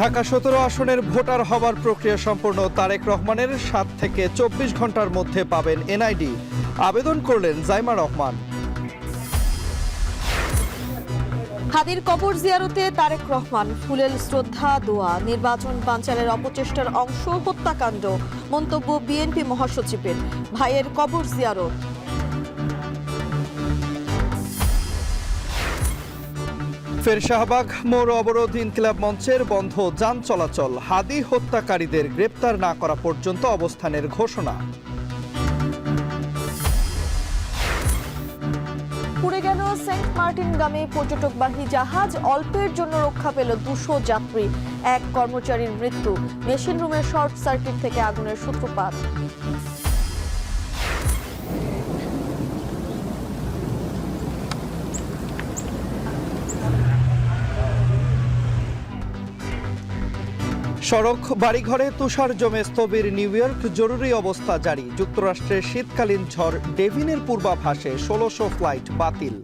ঢাকা ১৭ আসনের ভোটার হবার প্রক্রিয়া সম্পূর্ণ। তারেক রহমানের ৭ থেকে ২৪ ঘন্টার মধ্যে পাবেন এনআইডি। আবেদন করলেন জাইমা রহমান। হাদির কবর জিয়ারতে তারেক রহমান, ফুলেল শ্রদ্ধা দোয়া। নির্বাচন বানচালের অপচেষ্টার অংশ হত্যাকাণ্ড, মন্তব্য বিএনপি মহাসচিবের। ভাইয়ের কবর জিয়ারত। ফের শাহবাগ মোড় অবরোধ, ইনকিলাব মঞ্চের বন্ধ যান চলাচল। হাদি হত্যাকারীদের গ্রেপ্তার না করা পর্যন্ত অবস্থানের ঘোষণা। পুড়ে গেল সেন্ট মার্টিনগামী পর্যটকবাহী জাহাজ। অল্পের জন্য রক্ষা পেল ২০০ যাত্রী। এক কর্মচারীর মৃত্যু। মেশিন রুমের শর্ট সার্কিট থেকে আগুনের সূত্রপাত। সড়ক বাড়িঘরে তুষার জমে স্থবির নিউ ইয়র্ক, জরুরি অবস্থা জারি। যুক্তরাষ্ট্রের শীতকালীন ঝড় ডেভিনের পূর্বাভাসে ১৬০০ ফ্লাইট বাতিল।